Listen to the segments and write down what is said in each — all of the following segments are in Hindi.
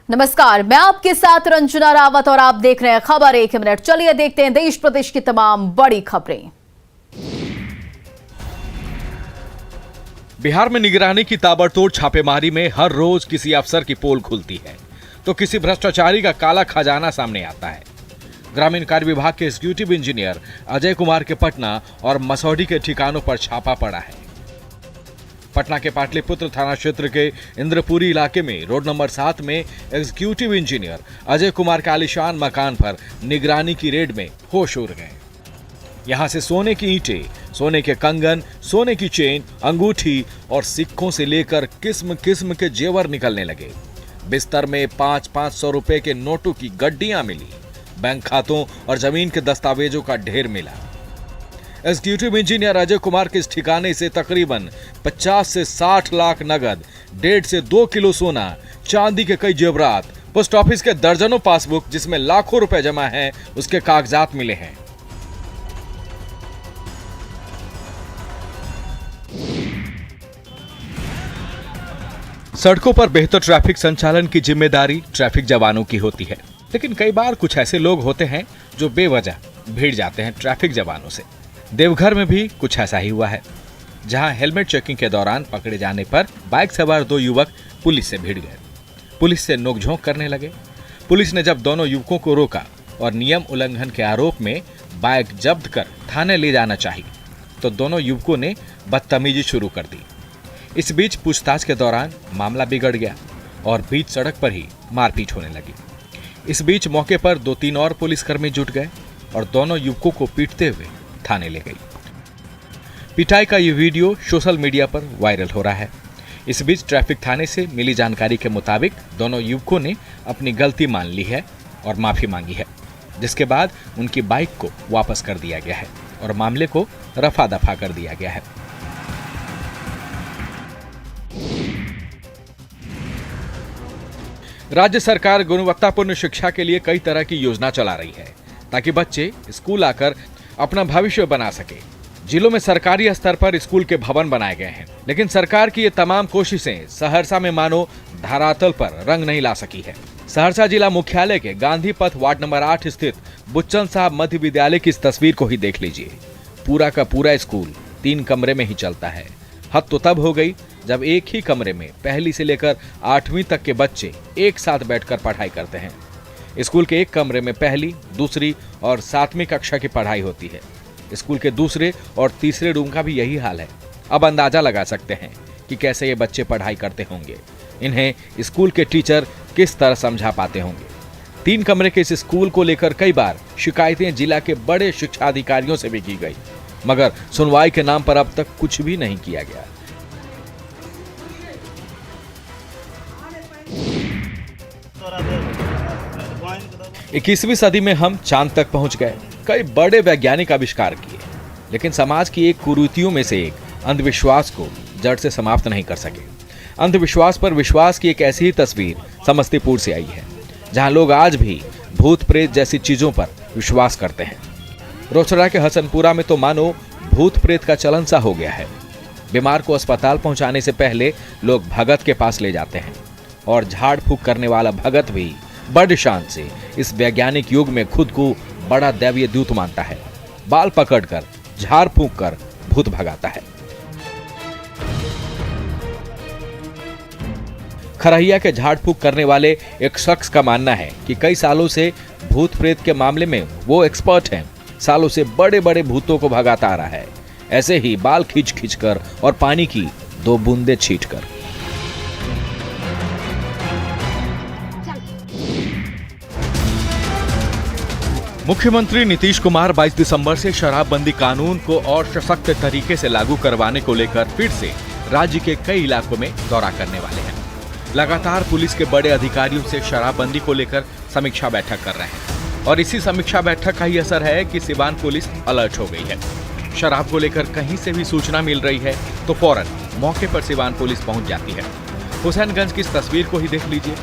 नमस्कार, मैं आपके साथ रंजना रावत और आप देख रहे हैं खबर एक मिनट। चलिए देखते हैं देश प्रदेश की तमाम बड़ी खबरें। बिहार में निगरानी की ताबड़तोड़ छापेमारी में हर रोज किसी अफसर की पोल खुलती है तो किसी भ्रष्टाचारी का काला खजाना सामने आता है। ग्रामीण कार्य विभाग के एग्जीक्यूटिव इंजीनियर अजय कुमार के पटना और मसौढ़ी के ठिकानों पर छापा पड़ा है। पटना के पाटलिपुत्र थाना क्षेत्र के इंद्रपुरी इलाके में रोड नंबर 7 में एग्जीक्यूटिव इंजीनियर अजय कुमार के आलीशान मकान पर निगरानी की रेड में होश उड़ गए। यहां से सोने की ईंटें, सोने के कंगन, सोने की चेन, अंगूठी और सिक्कों से लेकर किस्म किस्म के जेवर निकलने लगे। बिस्तर में 500-500 रुपए के नोटों की गड्डियां मिली। बैंक खातों और जमीन के दस्तावेजों का ढेर मिला। एग्जीक्यूटिव इंजीनियर अजय कुमार के इस ठिकाने से तकरीबन 50 से 60 लाख नगद, 1.5 से 2 किलो सोना, चांदी के कई जेवरात, पोस्ट ऑफिस के दर्जनों पासबुक जिसमें लाखों रुपए जमा हैं, उसके कागजात मिले हैं। सड़कों पर बेहतर ट्रैफिक संचालन की जिम्मेदारी ट्रैफिक जवानों की होती है, लेकिन कई बार कुछ ऐसे लोग होते हैं जो बेवजह भिड़ जाते हैं ट्रैफिक जवानों से। देवघर में भी कुछ ऐसा ही हुआ है, जहां हेलमेट चेकिंग के दौरान पकड़े जाने पर बाइक सवार 2 युवक पुलिस से भिड़ गए। पुलिस से नोकझोंक करने लगे। पुलिस ने जब दोनों युवकों को रोका और नियम उल्लंघन के आरोप में बाइक जब्त कर थाने ले जाना चाहिए तो दोनों युवकों ने बदतमीजी शुरू कर दी। इस बीच पूछताछ के दौरान मामला बिगड़ गया और बीच सड़क पर ही मारपीट होने लगी। इस बीच मौके पर 2-3 और पुलिसकर्मी जुट गए और दोनों युवकों को पीटते हुए थाने ले गई। पिटाई का ये वीडियो सोशल मीडिया पर वायरल हो रहा है। इस बीच ट्रैफिक थाने से मिली जानकारी के मुताबिक दोनों युवकों ने अपनी गलती मान ली है और माफी मांगी है, जिसके बाद उनकी बाइक को वापस कर दिया गया है और मामले को रफा दफा कर दिया गया है। राज्य सरकार गुणवत्तापूर्ण शिक्षा के लिए कई तरह की योजना चला रही है ताकि बच्चे स्कूल आकर अपना भविष्य बना सके। जिलों में सरकारी स्तर पर स्कूल के भवन बनाए गए हैं, लेकिन सरकार की ये तमाम कोशिशें सहरसा में मानो धरातल पर रंग नहीं ला सकी है। सहरसा जिला मुख्यालय के गांधी पथ वार्ड नंबर 8 स्थित बुच्चन साहब मध्य विद्यालय की इस तस्वीर को ही देख लीजिए। पूरा का पूरा स्कूल 3 कमरे में ही चलता है। हद तो तब हो गई जब एक ही कमरे में पहली से लेकर 8वीं तक के बच्चे एक साथ बैठकर पढ़ाई करते हैं। स्कूल के एक कमरे में पहली, दूसरी और 7वीं कक्षा की पढ़ाई होती है। स्कूल के दूसरे और तीसरे रूम का भी यही हाल है। अब अंदाजा लगा सकते हैं कि कैसे ये बच्चे पढ़ाई करते होंगे। इन्हें स्कूल के टीचर किस तरह समझा पाते होंगे। 3 कमरे के इस स्कूल को लेकर कई बार शिकायतें जिला के बड़े शिक्षा अधिकारियों से भी की गई, मगर सुनवाई के नाम पर अब तक कुछ भी नहीं किया गया। इक्कीसवीं सदी में हम चांद तक पहुंच गए, कई बड़े वैज्ञानिक आविष्कार किए, लेकिन समाज की एक कुरीतियों में से एक अंधविश्वास को जड़ से समाप्त नहीं कर सके। अंधविश्वास पर विश्वास की एक ऐसी ही तस्वीर समस्तीपुर से आई है, जहां लोग आज भी भूत प्रेत जैसी चीजों पर विश्वास करते हैं। रोसड़ा के हसनपुरा में तो मानो भूत प्रेत का चलन सा हो गया है। बीमार को अस्पताल पहुंचाने से पहले लोग भगत के पास ले जाते हैं और झाड़ फूक करने वाला भगत भी बड़ शान से इस वैज्ञानिक युग में खुद को बड़ा दैवीय दूत मानता है। बाल पकड़कर झाड़ फूक कर भूत भगाता है। खरहिया के झाड़ फूक करने वाले एक शख्स का मानना है कि कई सालों से भूत प्रेत के मामले में वो एक्सपर्ट हैं। सालों से बड़े बड़े भूतों को भगाता आ रहा है, ऐसे ही बाल खींच खींच कर और पानी की 2 बूंदे छींट कर। मुख्यमंत्री नीतीश कुमार 22 दिसंबर से शराबबंदी कानून को और सशक्त तरीके से लागू करवाने को लेकर फिर से राज्य के कई इलाकों में दौरा करने वाले हैं। लगातार पुलिस के बड़े अधिकारियों से शराबबंदी को लेकर समीक्षा बैठक कर रहे हैं और इसी समीक्षा बैठक का ही असर है कि सिवान पुलिस अलर्ट हो गई है। शराब को लेकर कहीं से भी सूचना मिल रही है तो फौरन मौके पर सिवान पुलिस पहुंच जाती है। हुसैनगंज की इस तस्वीर को ही देख लीजिए।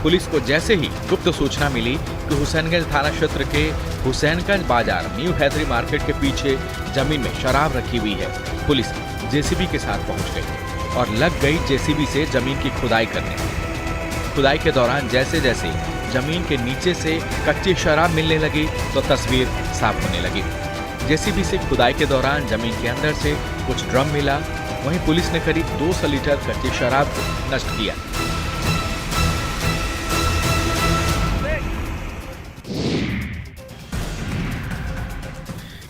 पुलिस को जैसे ही गुप्त सूचना मिली कि हुसैनगंज थाना क्षेत्र के हुसैनगंज बाजार न्यू हैदरी मार्केट के पीछे जमीन में शराब रखी हुई है, पुलिस जेसीबी के साथ पहुंच गई और लग गई जेसीबी से जमीन की खुदाई करने। खुदाई के दौरान जैसे जैसे जमीन के नीचे से कच्ची शराब मिलने लगी तो तस्वीर साफ होने लगी। जेसीबी से खुदाई के दौरान जमीन के अंदर से कुछ ड्रम मिला। वहीं पुलिस ने करीब 200 लीटर कच्ची शराब को नष्ट किया।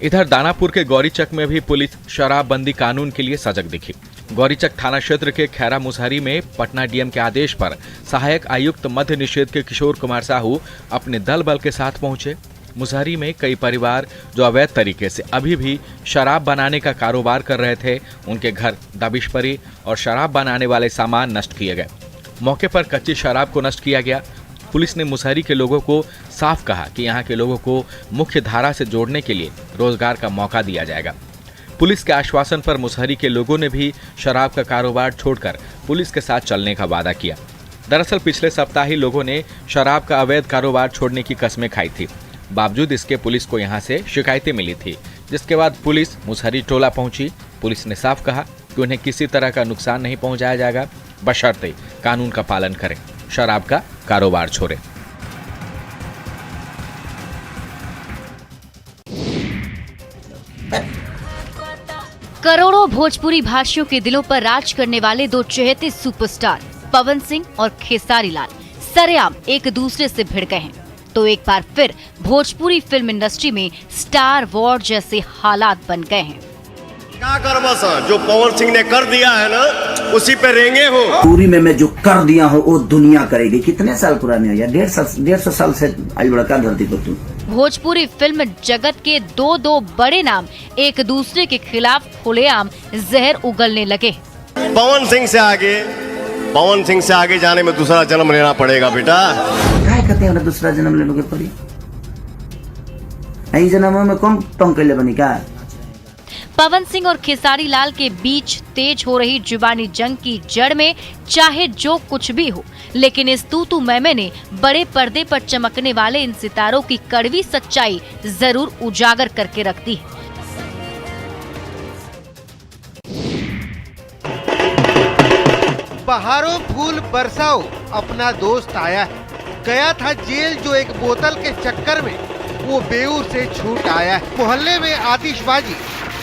इधर दानापुर के गौरीचक में भी पुलिस शराबबंदी कानून के लिए सजग दिखी। गौरीचक थाना क्षेत्र के खैरा मुसहरी में पटना डीएम के आदेश पर सहायक आयुक्त मद्य निषेध के किशोर कुमार साहू अपने दल बल के साथ पहुंचे। मुसहरी में कई परिवार जो अवैध तरीके से अभी भी शराब बनाने का कारोबार कर रहे थे, उनके घर दबिश पड़ी और शराब बनाने वाले सामान नष्ट किए गए। मौके पर कच्ची शराब को नष्ट किया गया। पुलिस ने मुसहरी के लोगों को साफ कहा कि यहाँ के लोगों को मुख्य धारा से जोड़ने के लिए रोजगार का मौका दिया जाएगा। पुलिस के आश्वासन पर मुसहरी के लोगों ने भी शराब का कारोबार छोड़कर पुलिस के साथ चलने का वादा किया। दरअसल पिछले सप्ताह ही लोगों ने शराब का अवैध कारोबार छोड़ने की कस्में खाई थी। बावजूद इसके पुलिस को यहाँ से शिकायतें मिली थी, जिसके बाद पुलिस मुसहरी टोला पहुंची। पुलिस ने साफ कहा कि उन्हें किसी तरह का नुकसान नहीं पहुंचाया जाएगा, बशर्ते कानून का पालन करें, शराब का कारोबार छोड़ें। करोड़ों भोजपुरी भाषियों के दिलों पर राज करने वाले दो चहेते सुपरस्टार पवन सिंह और खेसारी लाल सरेआम एक दूसरे से भिड़ गए हैं, तो एक बार फिर भोजपुरी फिल्म इंडस्ट्री में स्टार वॉर जैसे हालात बन गए हैं। क्या कर बस जो पवन सिंह ने कर दिया है ना, उसी पे रेंगे हो। पूरी में मैं जो कर दिया हूँ वो दुनिया करेगी। कितने साल पुराने हो यार, 150 साल से आज बड़का धरती पर तू। भोजपुरी फिल्म जगत के दो बड़े नाम एक दूसरे के खिलाफ खुलेआम जहर उगलने लगे। पवन सिंह से आगे जाने में दूसरा जन्म लेना पड़ेगा बेटा। क्या कहते हैं दूसरा जन्म लेने के पड़ी? यही जन्म में कम तंग कैले बनी क्या? पवन सिंह और खेसारी लाल के बीच तेज हो रही जुबानी जंग की जड़ में चाहे जो कुछ भी हो, लेकिन इस तू मैमे ने बड़े पर्दे पर चमकने वाले इन सितारों की कड़वी सच्चाई जरूर उजागर करके रख दी है। बहारों फूल बरसाओ, अपना दोस्त आया है। गया था जेल जो एक बोतल के चक्कर में, वो बेऊर से छूट आया है। मोहल्ले में आतिशबाजी,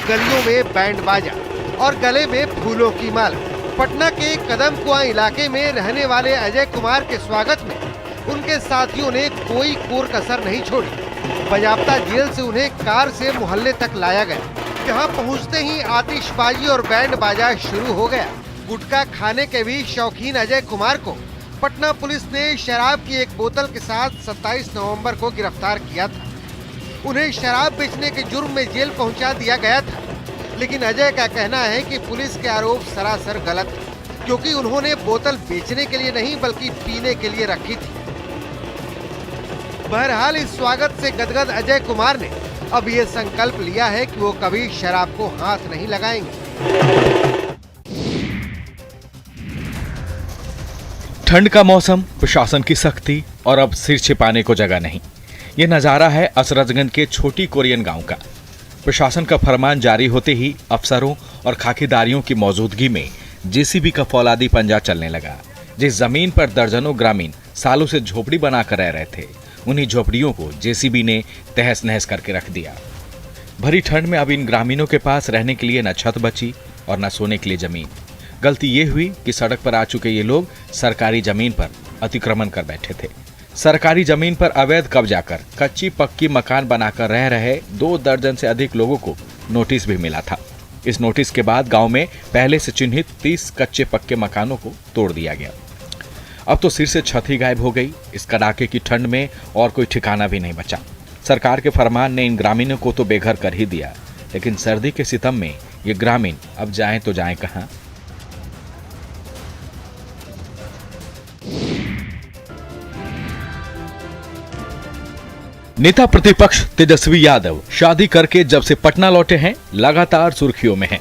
गलियों में बैंड बाजा और गले में फूलों की माला। पटना के कदमकुआं इलाके में रहने वाले अजय कुमार के स्वागत में उनके साथियों ने कोई कोर कसर नहीं छोड़ी। बाजाप्ता जेल से उन्हें कार से मोहल्ले तक लाया गया। यहाँ पहुँचते ही आतिशबाजी और बैंड बाजा शुरू हो गया। गुटखा खाने के भी शौकीन अजय कुमार को पटना पुलिस ने शराब की एक बोतल के साथ 27 नवंबर को गिरफ्तार किया था। उन्हें शराब बेचने के जुर्म में जेल पहुंचा दिया गया था, लेकिन अजय का कहना है कि पुलिस के आरोप सरासर गलत है, क्योंकि उन्होंने बोतल बेचने के लिए नहीं बल्कि पीने के लिए रखी थी। बहरहाल इस स्वागत से गदगद अजय कुमार ने अब ये संकल्प लिया है कि वो कभी शराब को हाथ नहीं लगाएंगे। ठंड का मौसम, प्रशासन की सख्ती और अब सिर छिपाने को जगह नहीं। ये नज़ारा है असरजगंज के छोटी कोरियन गांव का। प्रशासन का फरमान जारी होते ही अफसरों और खाकीदारियों की मौजूदगी में जेसीबी का फौलादी पंजा चलने लगा। जिस जमीन पर दर्जनों ग्रामीण सालों से झोपड़ी बनाकर रह रहे थे, उन्हीं झोपड़ियों को जेसीबी ने तहस नहस करके रख दिया। भरी ठंड में अब इन ग्रामीणों के पास रहने के लिए न छत बची और न सोने के लिए जमीन। गलती ये हुई कि सड़क पर आ चुके ये लोग सरकारी जमीन पर अतिक्रमण कर बैठे थे। सरकारी जमीन पर अवैध कब्जा कर कच्ची पक्की मकान बनाकर रह रहे 2 दर्जन से अधिक लोगों को नोटिस भी मिला था। इस नोटिस के बाद गांव में पहले से चिन्हित 30 कच्चे पक्के मकानों को तोड़ दिया गया। अब तो सिर से छत ही गायब हो गई। इस कड़ाके की ठंड में और कोई ठिकाना भी नहीं बचा। सरकार के फरमान ने इन ग्रामीणों को तो बेघर कर ही दिया, लेकिन सर्दी के सितम में ये ग्रामीण अब जाएं तो जाएं कहां। नेता प्रतिपक्ष तेजस्वी यादव शादी करके जब से पटना लौटे हैं, लगातार सुर्खियों में हैं।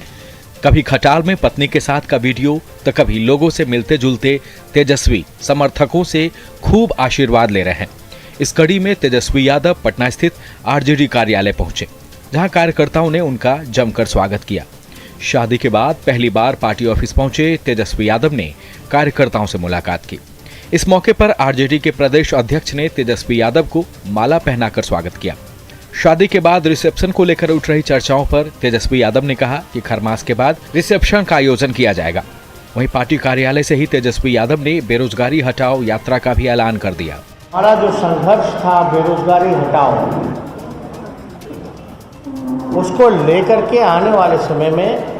कभी खटाल में पत्नी के साथ का वीडियो, तो कभी लोगों से मिलते जुलते तेजस्वी समर्थकों से खूब आशीर्वाद ले रहे हैं। इस कड़ी में तेजस्वी यादव पटना स्थित आरजेडी कार्यालय पहुंचे, जहां कार्यकर्ताओं ने उनका जमकर स्वागत किया। शादी के बाद पहली बार पार्टी ऑफिस पहुंचे तेजस्वी यादव ने कार्यकर्ताओं से मुलाकात की। इस मौके पर आरजेडी के प्रदेश अध्यक्ष ने तेजस्वी यादव को माला पहनाकर स्वागत किया। शादी के बाद रिसेप्शन को लेकर उठ रही चर्चाओं पर तेजस्वी यादव ने कहा कि खरमास के बाद रिसेप्शन का आयोजन किया जाएगा। वहीं पार्टी कार्यालय से ही तेजस्वी यादव ने बेरोजगारी हटाओ यात्रा का भी ऐलान कर दिया। हमारा जो संघर्ष था बेरोजगारी हटाओ, उसको लेकर के आने वाले समय में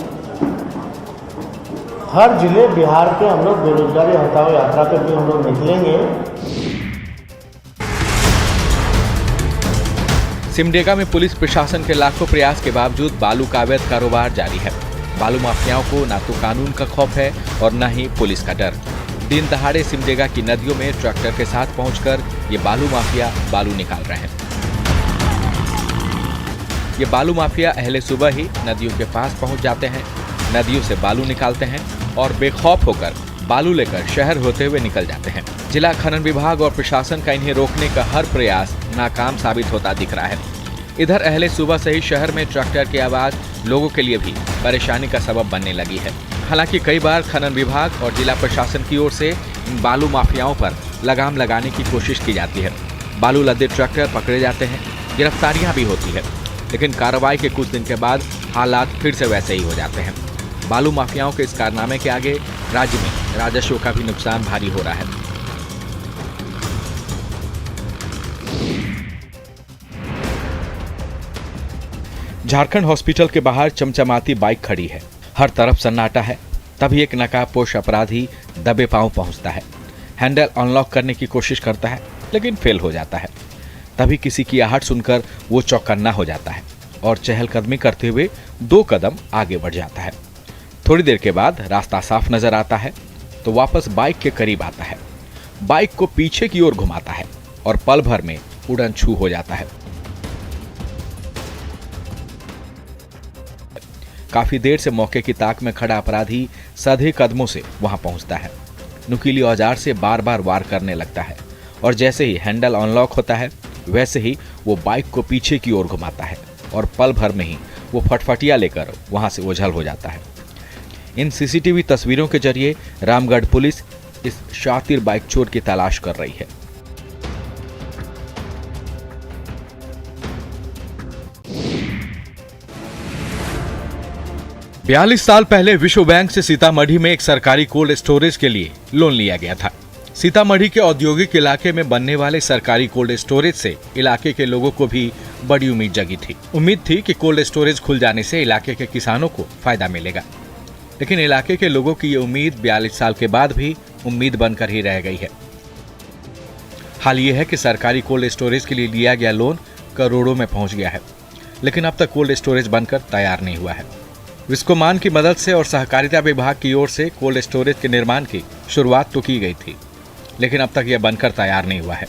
हर जिले बिहार के हम लोग बेरोजगारी हटाओ यात्रा पे भी हम लोग निकलेंगे। सिमडेगा में पुलिस प्रशासन के लाखों प्रयास के बावजूद बालू का अवैध कारोबार जारी है। बालू माफियाओं को न तो कानून का खौफ है और न ही पुलिस का डर। दिन दहाड़े सिमडेगा की नदियों में ट्रैक्टर के साथ पहुंचकर ये बालू माफिया बालू निकाल रहे हैं। ये बालू माफिया अहले सुबह ही नदियों के पास पहुंच जाते हैं, नदियों से बालू निकालते हैं और बेखौफ होकर बालू लेकर शहर होते हुए निकल जाते हैं। जिला खनन विभाग और प्रशासन का इन्हें रोकने का हर प्रयास नाकाम साबित होता दिख रहा है। इधर अहले सुबह से ही शहर में ट्रैक्टर की आवाज लोगों के लिए भी परेशानी का सबब बनने लगी है। हालांकि कई बार खनन विभाग और जिला प्रशासन की ओर से इन बालू माफियाओं पर लगाम लगाने की कोशिश की जाती है। बालू लदे ट्रैक्टर पकड़े जाते हैं, गिरफ्तारियां भी होती है, लेकिन कार्रवाई के कुछ दिन के बाद हालात फिर से वैसे ही हो जाते हैं। बालू माफियाओं के इस कारनामे के आगे राज्य में राजस्व का भी नुकसान भारी हो रहा है। झारखंड हॉस्पिटल के बाहर चमचमाती बाइक खड़ी है, हर तरफ सन्नाटा है। तभी एक नकाबपोश अपराधी दबे पांव पहुंचता है, हैंडल अनलॉक करने की कोशिश करता है लेकिन फेल हो जाता है। तभी किसी की आहट सुनकर वो चौकन्ना हो जाता है और चहलकदमी करते हुए 2 कदम आगे बढ़ जाता है। थोड़ी देर के बाद रास्ता साफ नजर आता है तो वापस बाइक के करीब आता है, बाइक को पीछे की ओर घुमाता है और पल भर में उड़न छू हो जाता है। काफी देर से मौके की ताक में खड़ा अपराधी सधे कदमों से वहां पहुंचता है, नुकीली औजार से बार बार वार करने लगता है और जैसे ही हैंडल अनलॉक होता है वैसे ही वो बाइक को पीछे की ओर घुमाता है और पल भर में ही वो फटफटिया लेकर वहां से ओझल हो जाता है। इन सीसीटीवी तस्वीरों के जरिए रामगढ़ पुलिस इस शातिर बाइक चोर की तलाश कर रही है। बयालीस साल पहले विश्व बैंक से सीतामढ़ी में एक सरकारी कोल्ड स्टोरेज के लिए लोन लिया गया था। सीतामढ़ी के औद्योगिक इलाके में बनने वाले सरकारी कोल्ड स्टोरेज से इलाके के लोगों को भी बड़ी उम्मीद जगी थी। उम्मीद थी कि कोल्ड स्टोरेज खुल जाने से इलाके के किसानों को फायदा मिलेगा, लेकिन इलाके के लोगों की ये उम्मीद 42 साल के बाद भी उम्मीद बनकर ही रह गई है। हाल ये है कि सरकारी कोल्ड स्टोरेज के लिए लिया गया लोन करोड़ों में पहुंच गया है, लेकिन अब तक कोल्ड स्टोरेज बनकर तैयार नहीं हुआ है। विस्कोमान की मदद से और सहकारिता विभाग की ओर से कोल्ड स्टोरेज के निर्माण की शुरुआत तो की गई थी, लेकिन अब तक यह बनकर तैयार नहीं हुआ है।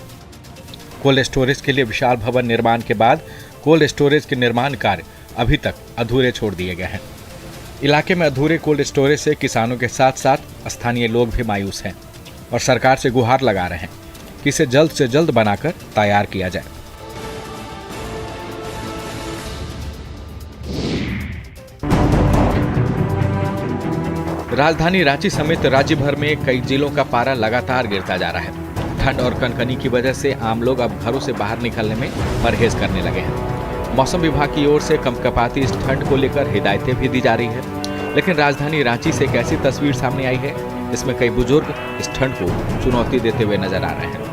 कोल्ड स्टोरेज के लिए विशाल भवन निर्माण के बाद कोल्ड स्टोरेज के निर्माण कार्य अभी तक अधूरे छोड़ दिए गए हैं। इलाके में अधूरे कोल्ड स्टोरेज से किसानों के साथ साथ स्थानीय लोग भी मायूस हैं और सरकार से गुहार लगा रहे हैं कि इसे जल्द से जल्द बनाकर तैयार किया जाए। राजधानी रांची समेत राज्य भर में कई जिलों का पारा लगातार गिरता जा रहा है। ठंड और कनकनी की वजह से आम लोग अब घरों से बाहर निकलने में परहेज करने लगे हैं। मौसम विभाग की ओर से कंपकपाती इस ठंड को लेकर हिदायतें भी दी जा रही है, लेकिन राजधानी रांची से एक ऐसी तस्वीर सामने आई है जिसमें कई बुजुर्ग इस ठंड को चुनौती देते हुए नजर आ रहे हैं।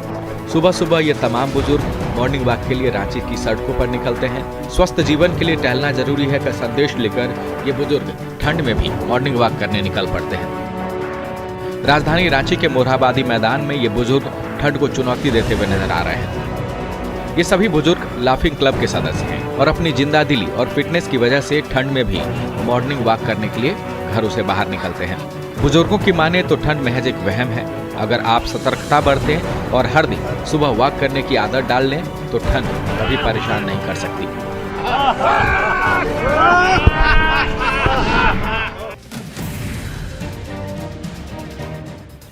सुबह सुबह ये तमाम बुजुर्ग मॉर्निंग वॉक के लिए रांची की सड़कों पर निकलते हैं। स्वस्थ जीवन के लिए टहलना जरूरी है का संदेश लेकर ये बुजुर्ग ठंड में भी मॉर्निंग वॉक करने निकल पड़ते हैं। राजधानी रांची के मोरहाबादी मैदान में ये बुजुर्ग ठंड को चुनौती देते हुए नजर आ रहे हैं। ये सभी बुजुर्ग लाफिंग क्लब के सदस्य हैं और अपनी जिंदा दिली और फिटनेस की वजह से ठंड में भी मॉर्निंग वॉक करने के लिए घरों से बाहर निकलते हैं। बुजुर्गों की माने तो ठंड महज एक वहम है। अगर आप सतर्कता बरतें और हर दिन सुबह वॉक करने की आदत डाल लें तो ठंड कभी परेशान नहीं कर सकती।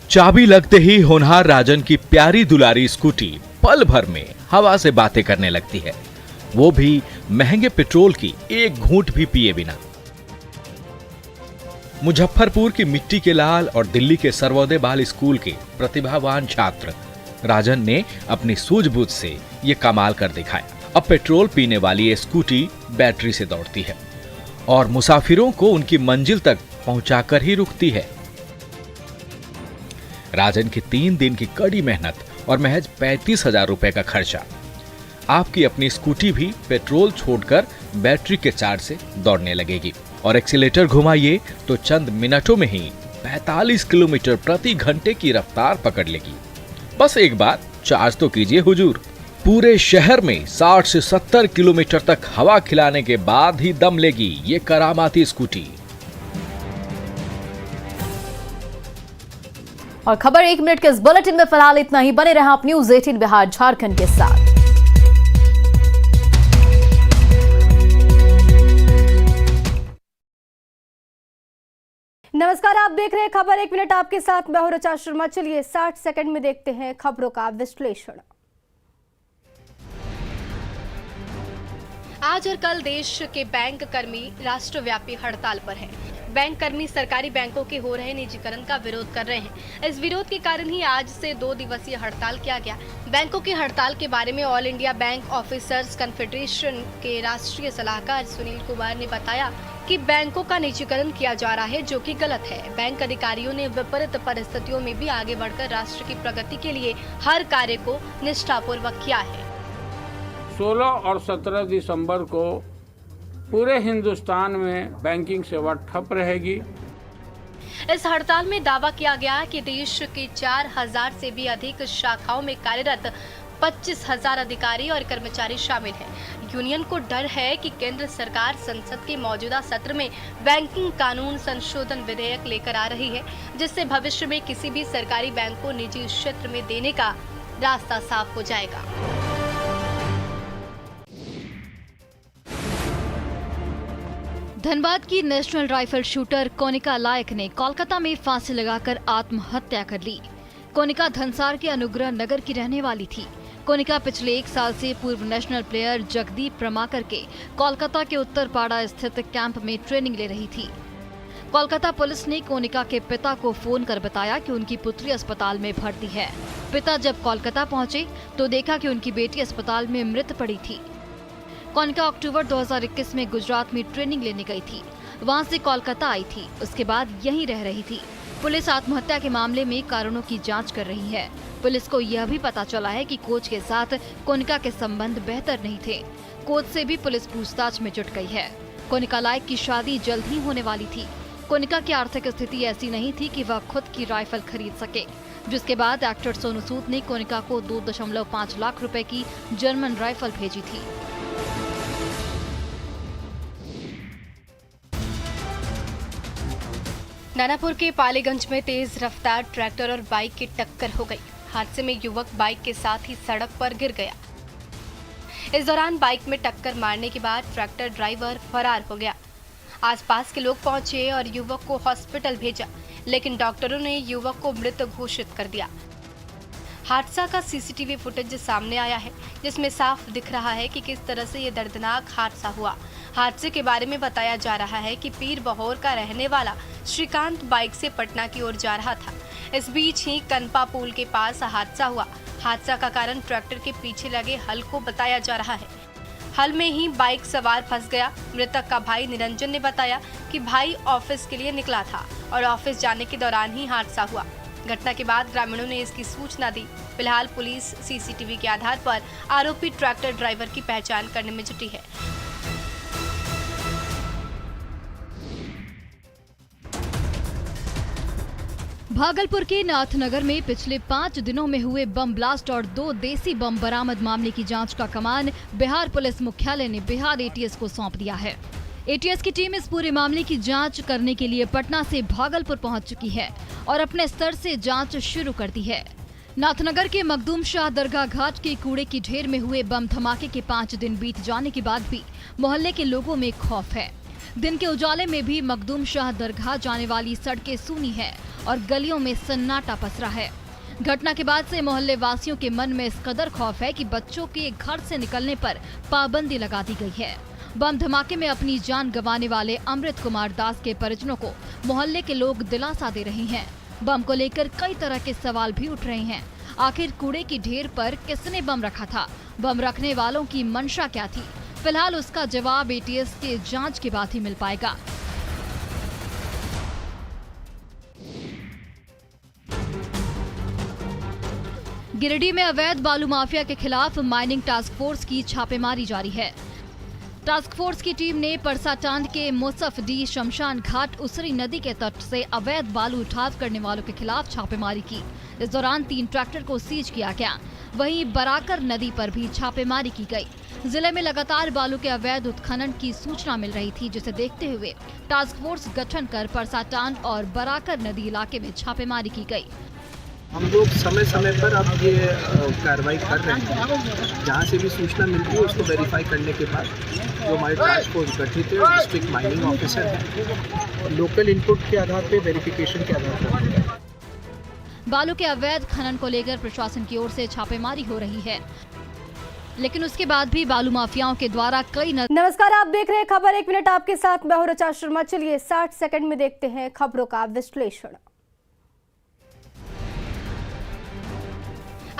चाबी लगते ही होनहार राजन की प्यारी दुलारी स्कूटी पल भर में हवा से बातें करने लगती है, वो भी महंगे पेट्रोल की एक घूंट भी पिए बिना। मुजफ्फरपुर की मिट्टी के लाल और दिल्ली के सर्वोदय बाल स्कूल के प्रतिभावान छात्र राजन ने अपनी सूझबूझ से ये कमाल कर दिखाया। अब पेट्रोल पीने वाली ये स्कूटी बैटरी से दौड़ती है और मुसाफिरों को उनकी मंजिल तक पहुंचाकर ही रुकती है। राजन की 3 दिन की कड़ी मेहनत और महज 35,000 रुपए का खर्चा। आपकी अपनी स्कूटी भी पेट्रोल छोड़कर बैटरी के चार्ज से दौड़ने लगेगी और एक्सीलेटर घुमाइए तो चंद मिनटों में ही 45 किलोमीटर प्रति घंटे की रफ्तार पकड़ लेगी। बस एक बार चार्ज तो कीजिए हुजूर। पूरे शहर में 60 से 70 किलोमीटर तक हवा खिलाने के बाद ही दम लेगी ये करामाती स्कूटी। और खबर 1 मिनट के इस बुलेटिन में फिलहाल इतना ही। बने रहा आप न्यूज़ 18 बिहार झारखंड के साथ। नमस्कार, आप देख रहे हैं खबर 1 मिनट, आपके साथ मैं हूं ऋचा शर्मा। चलिए 60 सेकंड में देखते हैं खबरों का विश्लेषण। आज और कल देश के बैंक कर्मी राष्ट्रव्यापी हड़ताल पर हैं। बैंक कर्मी सरकारी बैंकों के हो रहे निजीकरण का विरोध कर रहे हैं। इस विरोध के कारण ही आज से 2 दिवसीय हड़ताल किया गया। बैंकों की हड़ताल के बारे में all India bank officers confederation के राष्ट्रीय सलाहकार सुनील कुमार ने बताया कि बैंकों का निजीकरण किया जा रहा है, जो कि गलत है। बैंक अधिकारियों ने विपरीत परिस्थितियों में भी आगे बढ़कर राष्ट्र की प्रगति के लिए हर कार्य को निष्ठापूर्वक किया है। 16 और 17 दिसंबर को पूरे हिंदुस्तान में बैंकिंग सेवा ठप रहेगी। इस हड़ताल में दावा किया गया कि देश के 4,000 से भी अधिक शाखाओं में कार्यरत 25,000 अधिकारी और कर्मचारी शामिल हैं। यूनियन को डर है कि केंद्र सरकार संसद के मौजूदा सत्र में बैंकिंग कानून संशोधन विधेयक लेकर आ रही है, जिससे भविष्य में किसी भी सरकारी बैंक को निजी क्षेत्र में देने का रास्ता साफ हो जाएगा। धनबाद की नेशनल राइफल शूटर कोनिका लायक ने कोलकाता में फांसी लगाकर आत्महत्या कर ली। कोनिका धनसार के अनुग्रह नगर की रहने वाली थी। कोनिका पिछले 1 साल से पूर्व नेशनल प्लेयर जगदीप प्रमाकर के कोलकाता के उत्तरपाड़ा स्थित कैंप में ट्रेनिंग ले रही थी। कोलकाता पुलिस ने कोनिका के पिता को फोन कर बताया कि उनकी पुत्री अस्पताल में भर्ती है। पिता जब कोलकाता पहुंचे तो देखा कि उनकी बेटी अस्पताल में मृत पड़ी थी। कोनिका अक्टूबर 2021 में गुजरात में ट्रेनिंग लेने गई थी। वहां से कोलकाता आई थी, उसके बाद यहीं रह रही थी। पुलिस आत्महत्या के मामले में कारणों की जांच कर रही है। पुलिस को यह भी पता चला है कि कोच के साथ कोनिका के संबंध बेहतर नहीं थे। कोच से भी पुलिस पूछताछ में जुट गई है। कोनिका लायक की शादी जल्द ही होने वाली थी। कोनिका की आर्थिक स्थिति ऐसी नहीं थी कि वह खुद की राइफल खरीद सके, जिसके बाद एक्टर सोनू सूद ने कोनिका को 2.5 लाख रुपए की जर्मन राइफल भेजी थी। नानापुर के पालीगंज में तेज रफ्तार ट्रैक्टर और बाइक की टक्कर हो गई। हादसे में युवक बाइक के साथ ही सड़क पर गिर गया। इस दौरान बाइक में टक्कर मारने के बाद ट्रैक्टर ड्राइवर फरार हो गया। आसपास के लोग पहुंचे और युवक को हॉस्पिटल भेजा, लेकिन डॉक्टरों ने युवक को मृत घोषित कर दिया। हादसा का सीसीटीवी फुटेज सामने आया है, जिसमें साफ दिख रहा है कि किस तरह से ये दर्दनाक हादसा हुआ। हादसे के बारे में बताया जा रहा है कि पीर बहोर का रहने वाला श्रीकांत बाइक से पटना की ओर जा रहा था। इस बीच ही कनपा पुल के पास हादसा हुआ। हादसा का कारण ट्रैक्टर के पीछे लगे हल को बताया जा रहा है। हल में ही बाइक सवार फंस गया। मृतक का भाई निरंजन ने बताया कि भाई ऑफिस के लिए निकला था और ऑफिस जाने के दौरान ही हादसा हुआ। घटना के बाद ग्रामीणों ने इसकी सूचना दी। फिलहाल पुलिस सीसीटीवी के आधार पर आरोपी ट्रैक्टर ड्राइवर की पहचान करने में जुटी है। भागलपुर के नाथनगर में पिछले 5 दिनों में हुए बम ब्लास्ट और 2 देसी बम बरामद मामले की जांच का कमान बिहार पुलिस मुख्यालय ने बिहार एटीएस को सौंप दिया है। एटीएस की टीम इस पूरे मामले की जांच करने के लिए पटना से भागलपुर पहुंच चुकी है और अपने स्तर से जांच शुरू कर दी है। नाथनगर के मखदूम शाह दरगाह घाट के कूड़े की ढेर में हुए बम धमाके के 5 दिन बीत जाने के बाद भी मोहल्ले के लोगों में खौफ है। दिन के उजाले में भी मखदूम शाह दरगाह जाने वाली सड़कें सूनी है और गलियों में सन्नाटा पसरा है। घटना के बाद से मोहल्ले वासियों के मन में इस कदर खौफ है कि बच्चों के घर से निकलने पर पाबंदी लगा दी गई है। बम धमाके में अपनी जान गंवाने वाले अमृत कुमार दास के परिजनों को मोहल्ले के लोग दिलासा दे रहे हैं। बम को लेकर कई तरह के सवाल भी उठ रहे हैं। आखिर कूड़े की ढेर पर किसने बम रखा था? बम रखने वालों की मंशा क्या थी? फिलहाल उसका जवाब एटीएस के जांच के बाद ही मिल पाएगा। गिरिडीह में अवैध बालू माफिया के खिलाफ माइनिंग टास्क फोर्स की छापेमारी जारी है। टास्क फोर्स की टीम ने परसाटांड के मुसफडी शमशान घाट उसरी नदी के तट से अवैध बालू उठाव करने वालों के खिलाफ छापेमारी की। इस दौरान 3 ट्रैक्टर को सीज किया गया। वहीं बराकर नदी पर भी छापेमारी की गई। जिले में लगातार बालू के अवैध उत्खनन की सूचना मिल रही थी, जिसे देखते हुए टास्क फोर्स गठन कर परसाटांड और बराकर नदी इलाके में छापेमारी की गई। हम लोग समय समय पर अब ये कार्रवाई कर रहे हैं। जहाँ से भी सूचना मिलती है उसको वेरीफाई करने के बाद जो हमारे टास्क फोर्स गठित है डिस्ट्रिक्ट माइनिंग ऑफिसर है, लोकल इनपुट के आधार पे वेरिफिकेशन के आधार पर बालू के अवैध खनन को लेकर प्रशासन की ओर से छापेमारी हो रही है, लेकिन उसके बाद भी बालू माफियाओं के द्वारा कई नमस्कार, आप देख रहे हैं खबर 1 मिनट आपके साथ मैं हूं ऋचा शर्मा। चलिए 60 सेकंड में देखते हैं खबरों का विश्लेषण।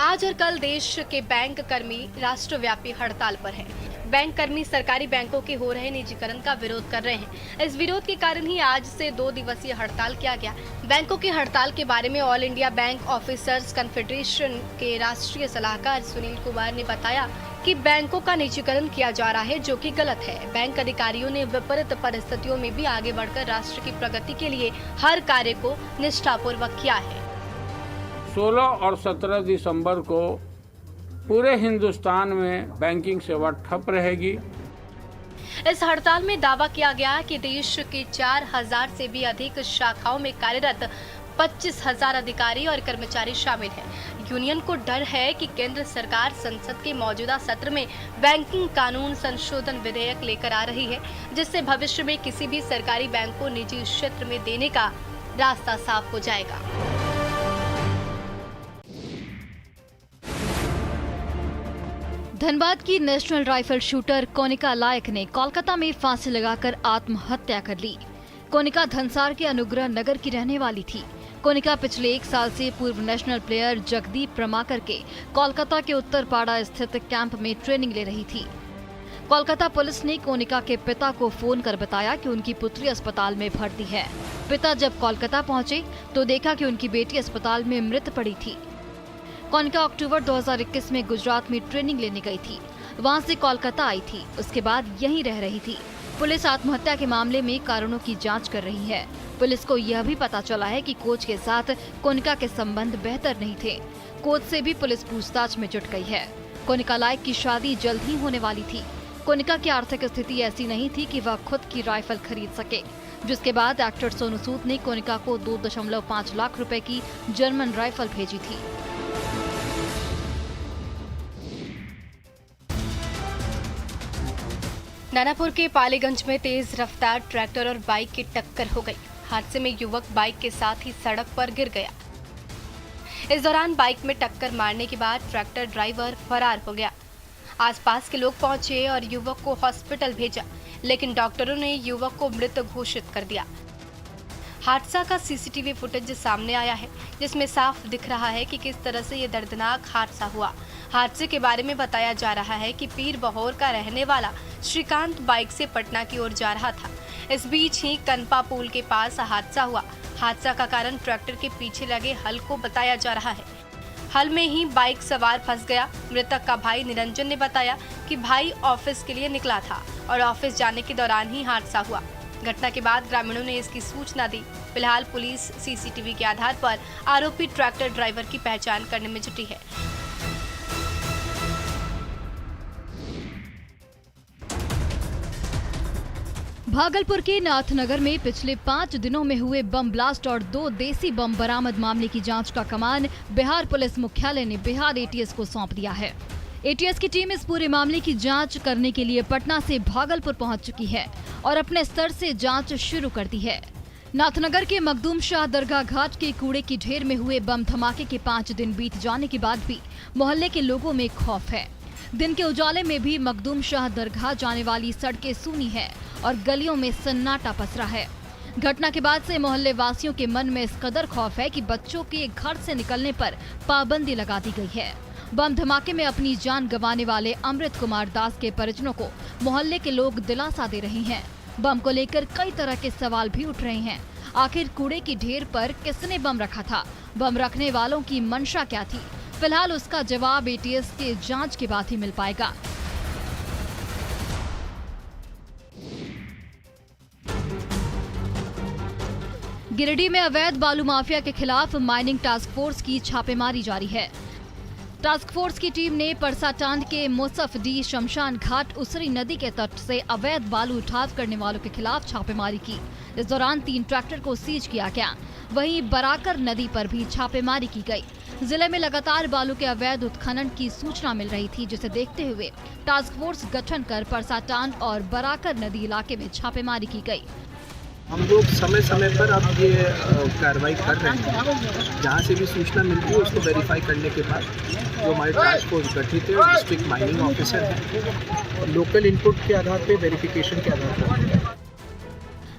आज और कल देश के बैंक कर्मी राष्ट्रव्यापी हड़ताल पर हैं। बैंक कर्मी सरकारी बैंकों के हो रहे निजीकरण का विरोध कर रहे हैं। इस विरोध के कारण ही आज से 2 दिवसीय हड़ताल किया गया। बैंकों की हड़ताल के बारे में all India bank officers confederation के राष्ट्रीय सलाहकार सुनील कुमार ने बताया कि बैंकों का निजीकरण किया जा रहा है, जो कि गलत है। बैंक अधिकारियों ने विपरीत परिस्थितियों में भी आगे बढ़कर राष्ट्र की प्रगति के लिए हर कार्य को निष्ठापूर्वक किया है। 16 और 17 दिसंबर को पूरे हिंदुस्तान में बैंकिंग सेवा ठप रहेगी। इस हड़ताल में दावा किया गया कि देश के 4000 से भी अधिक शाखाओं में कार्यरत 25,000 अधिकारी और कर्मचारी शामिल हैं। यूनियन को डर है कि केंद्र सरकार संसद के मौजूदा सत्र में बैंकिंग कानून संशोधन विधेयक लेकर आ रही है, जिससे भविष्य में किसी भी सरकारी बैंक को निजी क्षेत्र में देने का रास्ता साफ हो जाएगा। धनबाद की नेशनल राइफल शूटर कोनिका लायक ने कोलकाता में फांसी लगाकर आत्महत्या कर ली। कोनिका धनसार के अनुग्रह नगर की रहने वाली थी। कोनिका पिछले 1 साल से पूर्व नेशनल प्लेयर जगदीप प्रमाकर के कोलकाता के उत्तरपाड़ा स्थित कैंप में ट्रेनिंग ले रही थी। कोलकाता पुलिस ने कोनिका के पिता को फोन कर बताया कि उनकी पुत्री अस्पताल में भर्ती है। पिता जब कोलकाता पहुंचे तो देखा कि उनकी बेटी अस्पताल में मृत पड़ी थी। कोनिका अक्टूबर 2021 में गुजरात में ट्रेनिंग लेने गई थी। वहां से कोलकाता आई थी, उसके बाद यहीं रह रही थी। पुलिस आत्महत्या के मामले में कारणों की जांच कर रही है। पुलिस को यह भी पता चला है कि कोच के साथ कोनिका के संबंध बेहतर नहीं थे। कोच से भी पुलिस पूछताछ में जुट गई है। कोनिका लायक की शादी जल्द ही होने वाली थी। कोनिका की आर्थिक स्थिति ऐसी नहीं थी कि वह खुद की राइफल खरीद सके, जिसके बाद एक्टर सोनू सूद ने कोनिका को 2.5 लाख रुपए की जर्मन राइफल भेजी थी। नानापुर के पालीगंज में तेज रफ्तार ट्रैक्टर और बाइक की टक्कर हो गई। हादसे में युवक बाइक के साथ ही सड़क पर गिर गया। इस दौरान बाइक में टक्कर मारने के बाद ट्रैक्टर ड्राइवर फरार हो गया। आसपास के लोग पहुंचे और युवक को हॉस्पिटल भेजा, लेकिन डॉक्टरों ने युवक को मृत घोषित कर दिया। हादसा का सीसीटीवी फुटेज सामने आया है, जिसमें साफ दिख रहा है कि किस तरह से ये दर्दनाक हादसा हुआ। हादसे के बारे में बताया जा रहा है कि पीर बहोर का रहने वाला श्रीकांत बाइक से पटना की ओर जा रहा था। इस बीच ही कनपा पुल के पास हादसा हुआ। हादसा का कारण ट्रैक्टर के पीछे लगे हल को बताया जा रहा है। हल में ही बाइक सवार फंस गया। मृतक का भाई निरंजन ने बताया कि भाई ऑफिस के लिए निकला था और ऑफिस जाने के दौरान ही हादसा हुआ। घटना के बाद ग्रामीणों ने इसकी सूचना दी। फिलहाल पुलिस सीसीटीवी के आधार पर आरोपी ट्रैक्टर ड्राइवर की पहचान करने में जुटी है। भागलपुर के नाथनगर में पिछले 5 दिनों में हुए बम ब्लास्ट और 2 देसी बम बरामद मामले की जांच का कमान बिहार पुलिस मुख्यालय ने बिहार एटीएस को सौंप दिया है। एटीएस की टीम इस पूरे मामले की जांच करने के लिए पटना से भागलपुर पहुंच चुकी है और अपने स्तर से जांच शुरू कर दी है। नाथनगर के मखदूम शाह दरगाह घाट के कूड़े की ढेर में हुए बम धमाके के 5 दिन बीत जाने के बाद भी मोहल्ले के लोगों में खौफ है। दिन के उजाले में भी मखदूम शाह दरगाह जाने वाली सड़कें सूनी है और गलियों में सन्नाटा पसरा है। घटना के बाद से मोहल्ले वासियों के मन में इस कदर खौफ है कि बच्चों के घर से निकलने पर पाबंदी लगा दी गई है। बम धमाके में अपनी जान गंवाने वाले अमृत कुमार दास के परिजनों को मोहल्ले के लोग दिलासा दे रहे हैं। बम को लेकर कई तरह के सवाल भी उठ रहे हैं। आखिर कूड़े की ढेर पर किसने बम रखा था? बम रखने वालों की मंशा क्या थी? फिलहाल उसका जवाब एटीएस के जांच के बाद ही मिल पाएगा। गिरिडीह में अवैध बालू माफिया के खिलाफ माइनिंग टास्क फोर्स की छापेमारी जारी है। टास्क फोर्स की टीम ने परसाटांड के मुसफडी शमशान घाट उसरी नदी के तट से अवैध बालू उठाव करने वालों के खिलाफ छापेमारी की। इस दौरान 3 ट्रैक्टर को सीज किया गया। वहीं बराकर नदी पर भी छापेमारी की गई। जिले में लगातार बालू के अवैध उत्खनन की सूचना मिल रही थी, जिसे देखते हुए टास्क फोर्स गठन कर परसाटांड और बराकर नदी इलाके में छापेमारी की गई। हम लोग समय समय पर अब ये कार्रवाई कर रहे हैं। जहाँ से भी सूचना मिलती है उसको वेरीफाई करने के बाद जो हमारे टास्क फोर्स गठित है और डिस्ट्रिक्ट माइनिंग ऑफिसर है, लोकल इनपुट के आधार पे वेरिफिकेशन के आधार पर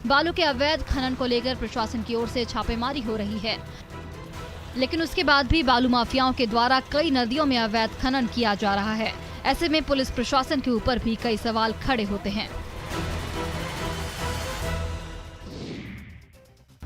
बालू के अवैध खनन को लेकर प्रशासन की ओर से छापेमारी हो रही है, लेकिन उसके बाद भी बालू माफियाओं के द्वारा कई नदियों में अवैध खनन किया जा रहा है। ऐसे में पुलिस प्रशासन के ऊपर भी कई सवाल खड़े होते हैं।